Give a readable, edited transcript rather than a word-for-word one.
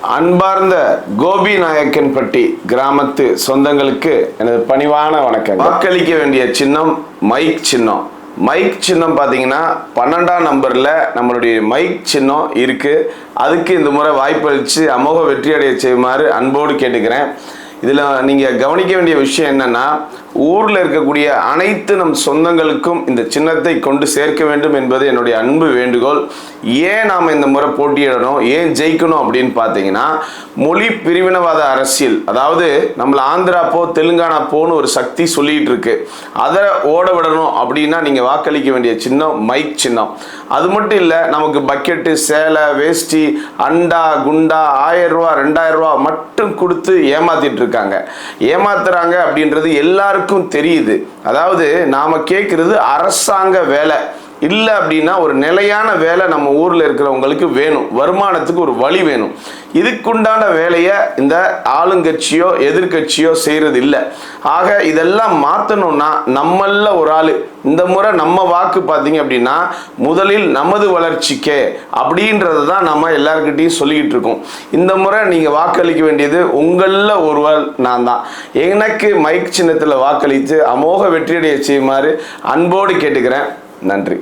அன்பார்ந்த கோபிநாயக்கன்பட்டி கிராமத்து சொந்தங்களுக்கு எனது பணிவான வணக்கம். வாக்களிக்க வேண்டிய சின்னம் மைக் சின்னம். மைக் சின்னம் பார்த்தீங்கன்னா 12ஆம் நம்பரில் நம்மளுடைய மைக் சின்னம் இருக்குது. அதுக்கு இந்த முறை வாய்ப்பளித்து அமோக வெற்றியடைய செய்யுமாறு அன்போடு கேட்டுக்கிறேன். இதில் நீங்கள் கவனிக்க வேண்டிய விஷயம் என்னென்னா, ஊரில் இருக்கக்கூடிய அனைத்து நம் சொந்தங்களுக்கும் இந்த சின்னத்தை கொண்டு சேர்க்க வேண்டும் என்பது என்னுடைய அன்பு வேண்டுகோள். ஏன் நாம் இந்த முறை போட்டியிடணும், ஏன் ஜெயிக்கணும் அப்படின்னு பார்த்தீங்கன்னா, மொழி பிரிவினவாத அரசியல், அதாவது நம்மள ஆந்திரா போ தெலுங்கானா போன்னு ஒரு சக்தி சொல்லிட்டு இருக்கு. அதை ஓட விடணும் அப்படின்னா நீங்கள் வாக்களிக்க வேண்டிய சின்னம் மைக் சின்னம். அது மட்டும் இல்லை, நமக்கு பக்கெட்டு, சேலை, வேஷ்டி, அண்டா, குண்டா 1000 ரூபா 2000 ரூபா மட்டும் கொடுத்து ஏமாத்திட்டு இருக்காங்க. ஏமாத்துறாங்க அப்படின்றது எல்லாருக்கும் தெரியுது. அதாவது நாம கேட்கறது அரசாங்க வேலை இல்லை அப்படின்னா ஒரு நிலையான வேலை நம்ம ஊரில் இருக்கிறவங்களுக்கு வேணும். வருமானத்துக்கு ஒரு வழி வேணும். இதுக்குண்டான வேலையை இந்த ஆளுங்கட்சியோ எதிர்கட்சியோ செய்கிறது இல்லை. ஆக இதெல்லாம் மாற்றணும்னா நம்மள ஒரு ஆள் இந்த முறை நம்ம வாக்கு பார்த்தீங்க அப்படின்னா முதலில் நமது வளர்ச்சிக்கே அப்படின்றது தான் நம்ம எல்லாருக்கிட்டையும் சொல்லிக்கிட்டு இருக்கோம். இந்த முறை நீங்கள் வாக்களிக்க வேண்டியது உங்களில் ஒருவர் நான் தான். எனக்கு மைக் சின்னத்தில் வாக்களித்து அமோக வெற்றியடைய செய்யுமாறு அன்போடு கேட்டுக்கிறேன். நன்றி.